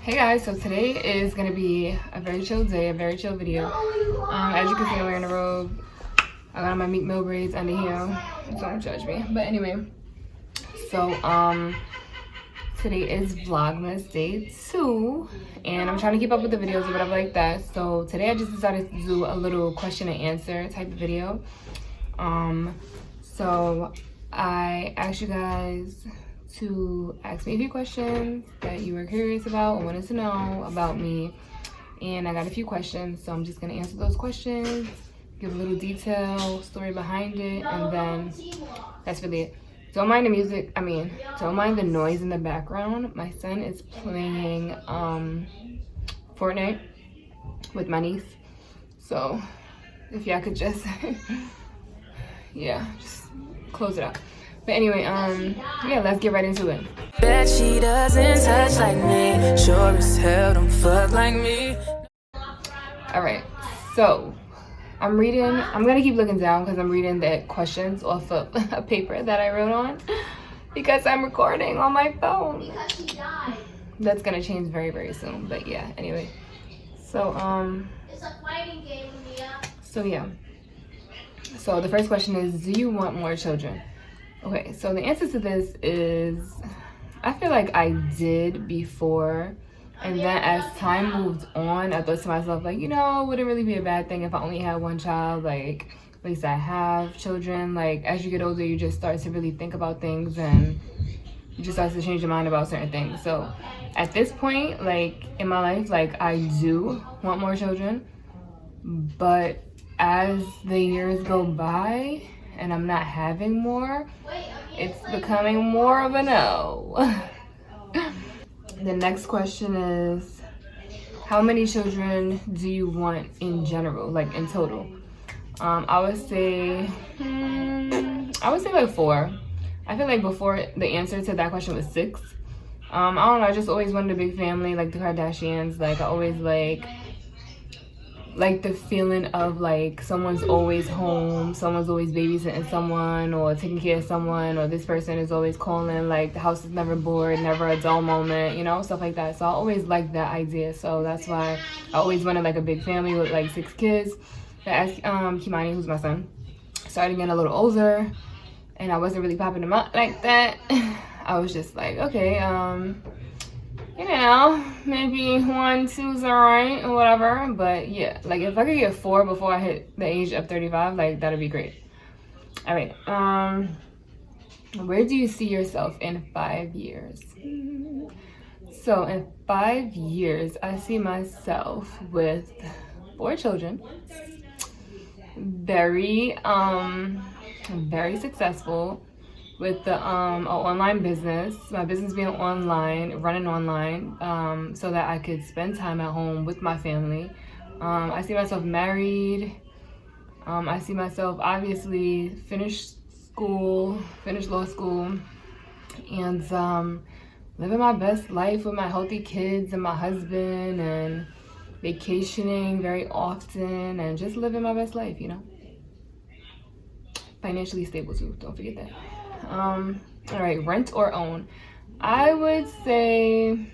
Hey guys, so today is gonna be a very chill day, a very chill video. As you can see, I'm wearing a robe. I got my Meek Mill braids under here, so don't judge me. But anyway, so today is Vlogmas day 2, and I'm trying to keep up with the videos or whatever like that. So today I just decided to do a little question and answer type of video. So I asked you guys to ask me a few questions that you were curious about or wanted to know about me, and I got a few questions, so I'm just gonna answer those questions, give a little detail, story behind it, and then that's really it. Don't mind the music, don't mind the noise in the background. My son is playing Fortnite with my niece, so if y'all could just yeah, just close it up. But anyway, yeah, let's get right into it. Bet she doesn't touch like me. Sure as hell don't fuck like me. Alright, so I'm gonna keep looking down because I'm reading the questions off of a paper that I wrote on because I'm recording on my phone. That's gonna change very, very soon. But yeah, anyway. So yeah. So the first question is, do you want more children? Okay, so the answer to this is, I feel like I did before, and then as time moved on, I thought to myself, like, you know, it wouldn't really be a bad thing if I only had one child. Like, at least I have children. Like, as you get older, you just start to really think about things, and you just start to change your mind about certain things. So at this point, like, in my life, like, I do want more children, but as the years go by and I'm not having more, it's becoming more of a no. The next question is, how many children do you want in general, like in total? I would say like 4. I feel like before the answer to that question was 6. I don't know, I just always wanted a big family like the Kardashians. Like, I always like the feeling of like someone's always home, someone's always babysitting someone or taking care of someone, or this person is always calling, like the house is never bored, never a dull moment, you know, stuff like that. So I always liked that idea, so that's why I always wanted like a big family with like 6 kids. But as Kimani, who's my son, started getting a little older and I wasn't really popping them out like that, I was just like, okay, you know, maybe 1, 2's alright or whatever. But yeah, like if I could get 4 before I hit the age of 35, like that'd be great. All right, where do you see yourself in 5 years? So in 5 years, I see myself with 4 children, very successful, with the online business, my business being online, running online, so that I could spend time at home with my family. I see myself married. I see myself obviously finish law school, and living my best life with my healthy kids and my husband, and vacationing very often, and just living my best life, you know. Financially stable too, don't forget that. All right, rent or own? I would say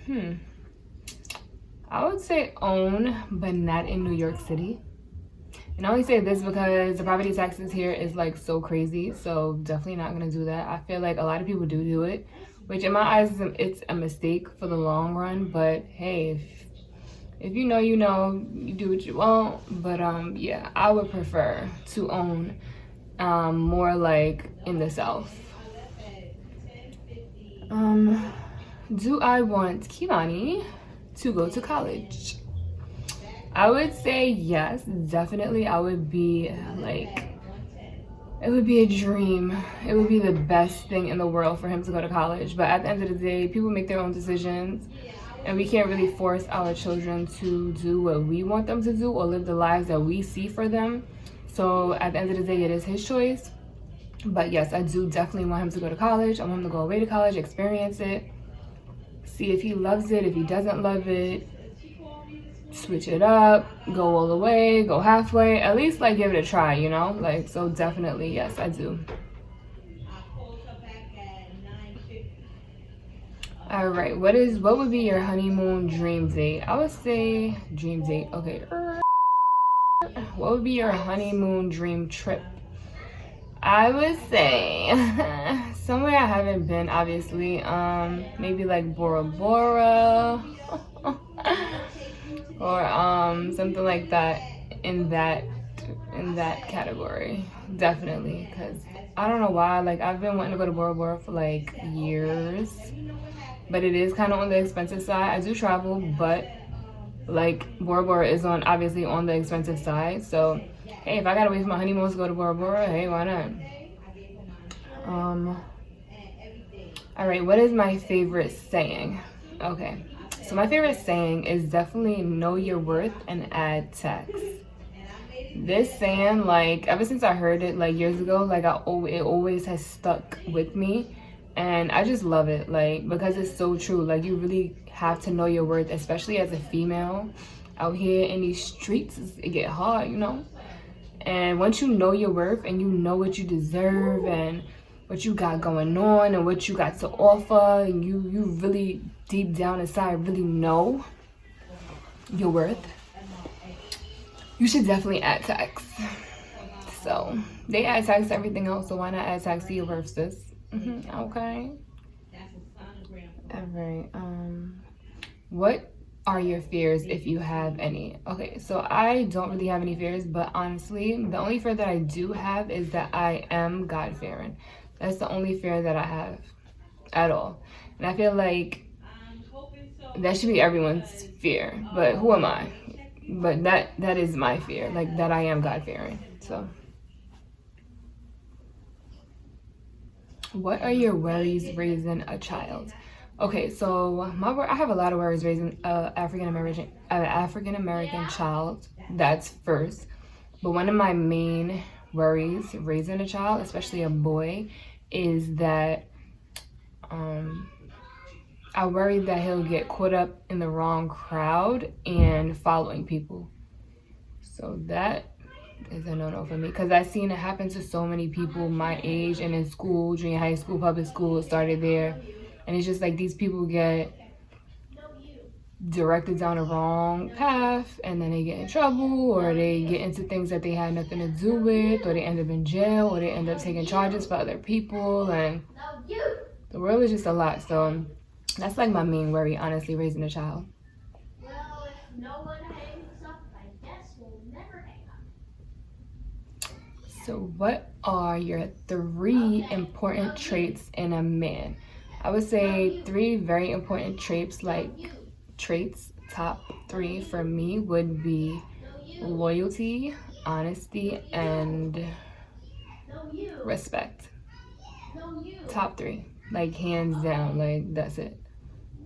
own, but not in New York City. And I only say this because the property taxes here is like so crazy, so definitely not gonna do that. I feel like a lot of people do it, which in my eyes it's a mistake for the long run. But hey, if you know, you know, you do what you want. But yeah, I would prefer to own, more like in the South. Do I want Kimani to go to college? I would say yes, definitely. I would be like, it would be a dream. It would be the best thing in the world for him to go to college. But at the end of the day, people make their own decisions, and we can't really force our children to do what we want them to do or live the lives that we see for them. So at the end of the day, it is his choice. But yes, I do definitely want him to go to college. I want him to go away to college, experience it, see if he loves it. If he doesn't love it, switch it up, go all the way, go halfway, at least like give it a try, you know. Like, so definitely yes, I do. All right, what would be your honeymoon dream date? I would say dream date. Okay. What would be your honeymoon dream trip? I would say somewhere I haven't been, obviously. Maybe like Bora Bora or something like that in that category. Definitely, because I don't know why. Like I've been wanting to go to Bora Bora for like years, but it is kind of on the expensive side. I do travel, but like Bora Bora is obviously on the expensive side. So hey, if I gotta wait for my honeymoon to go to Bora Bora, hey, why not? All right, what is my favorite saying? Okay, so my favorite saying is definitely know your worth and add tax. This saying, like ever since I heard it like years ago, like it always has stuck with me, and I just love it, like because it's so true. Like you really have to know your worth, especially as a female out here in these streets. It get hard, you know. And once you know your worth and you know what you deserve and what you got going on and what you got to offer, and you really deep down inside really know your worth, you should definitely add tax. So they add tax to everything else, so why not add tax to your worth, sis? Okay. All right. What are your fears if you have any? Okay, so I don't really have any fears, but honestly, the only fear that I do have is that I am God-fearing. That's the only fear that I have at all. And I feel like that should be everyone's fear, but who am I? But that is my fear, like that I am God-fearing. So what are your worries raising a child? Okay, so I have a lot of worries raising an African American child. That's first. But one of my main worries raising a child, especially a boy, is that I worry that he'll get caught up in the wrong crowd and following people. So that is a no-no for me, because I've seen it happen to so many people my age and in school, junior high school, public school. It started there. And it's just like these people get directed down the wrong path, and then they get in trouble, or they get into things that they had nothing to do with, or they end up in jail, or they end up taking charges for other people, and the world is just a lot. So that's like my main worry, honestly, raising a child. Well, if no one hangs up, I guess we'll never hang up. So what are your 3 important traits in a man? I would say 3 very important traits, top 3 for me would be loyalty, honesty, and respect. Top 3, like hands down, like that's it.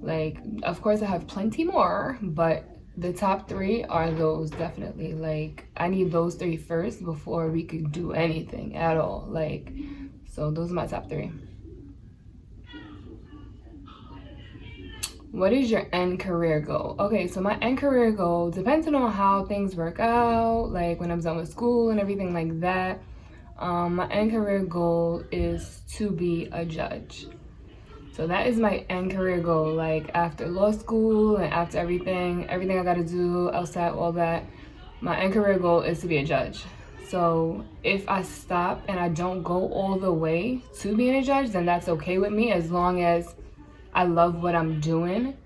Like, of course I have plenty more, but the top 3 are those, definitely. Like, I need those 3 first before we could do anything at all. Like, so those are my top 3. What is your end career goal? Okay, so my end career goal, depending on how things work out, like when I'm done with school and everything like that, my end career goal is to be a judge. So that is my end career goal. Like after law school and after everything I gotta do outside, all that, my end career goal is to be a judge. So if I stop and I don't go all the way to being a judge, then that's okay with me, as long as I love what I'm doing,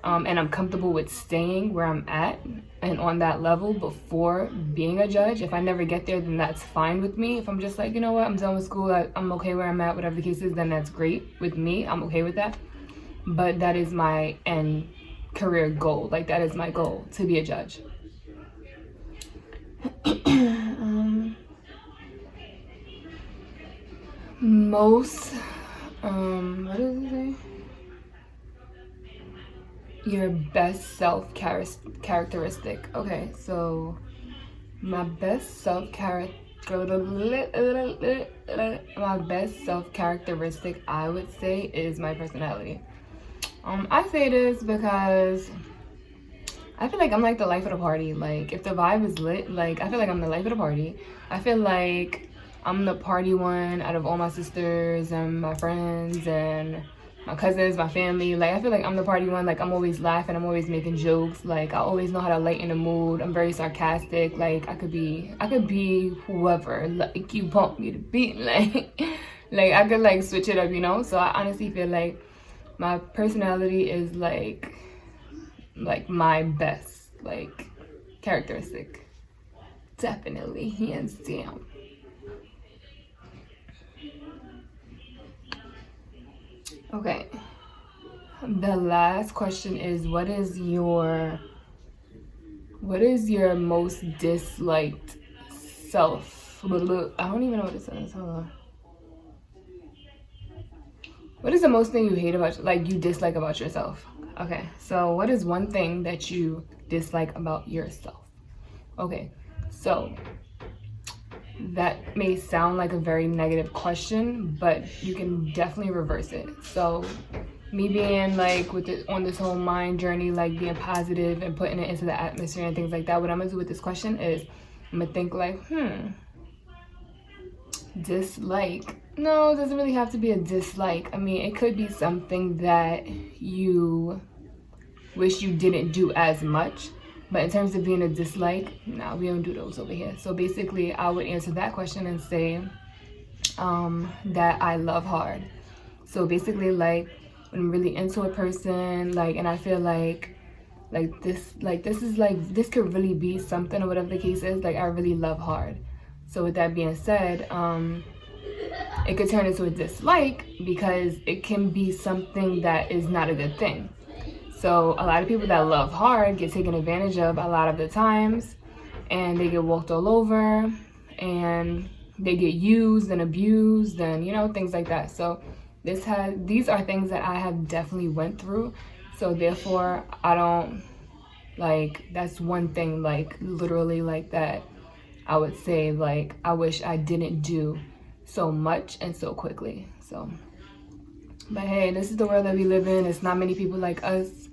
and I'm comfortable with staying where I'm at and on that level before being a judge. If I never get there, then that's fine with me. If I'm just like, you know what, I'm done with school, I'm okay where I'm at, whatever the case is, then that's great with me. I'm okay with that. But that is my end career goal. Like, that is my goal, to be a judge. What does it say? Your best self characteristic. Okay, so my best self characteristic, I would say, is my personality. I say this because I feel like I'm like the life of the party. Like, if the vibe is lit, like, I feel like I'm the life of the party. I feel like I'm the party one out of all my sisters and my friends and my cousins, my family. Like, I feel like I'm the party one. Like, I'm always laughing, I'm always making jokes. Like, I always know how to lighten the mood. I'm very sarcastic. Like, I could be whoever like you want me to be. Like I could like switch it up, you know. So I honestly feel like my personality is like my best like characteristic. Definitely, hands down. Okay, the last question is what is your most disliked self? I don't even know what it says. Hold on. What is the most thing you hate about, like, you dislike about yourself? Okay, so what is one thing that you dislike about yourself? Okay, so that may sound like a very negative question, but you can definitely reverse it. So me being like on this whole mind journey, like being positive and putting it into the atmosphere and things like that, what I'm gonna do with this question is I'm gonna think like, dislike. No, it doesn't really have to be a dislike. I mean, it could be something that you wish you didn't do as much. But in terms of being a dislike, no, we don't do those over here. So basically, I would answer that question and say that I love hard. So basically, like, when I'm really into a person, like, and I feel like this could really be something or whatever the case is, like, I really love hard. So with that being said, it could turn into a dislike because it can be something that is not a good thing. So a lot of people that love hard get taken advantage of a lot of the times, and they get walked all over, and they get used and abused, and you know, things like that. So these are things that I have definitely went through. So therefore, I don't like, that's one thing, like literally like that I would say, like, I wish I didn't do so much and so quickly. So, but hey, this is the world that we live in. It's not many people like us,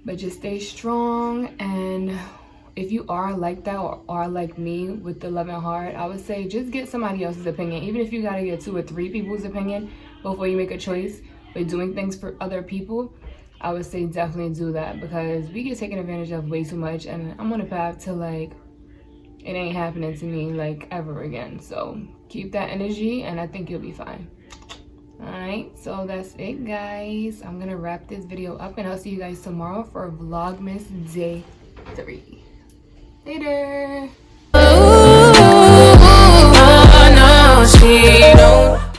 but just stay strong. And if you are like that or are like me with the loving heart, I would say just get somebody else's opinion. Even if you gotta get 2 or 3 people's opinion before you make a choice with doing things for other people, I would say definitely do that, because we get taken advantage of way too much, and I'm on a path to like, it ain't happening to me like ever again. So keep that energy and I think you'll be fine. Alright, so that's it, guys. I'm gonna wrap this video up and I'll see you guys tomorrow for Vlogmas Day 3. Later. Oh, no, she don't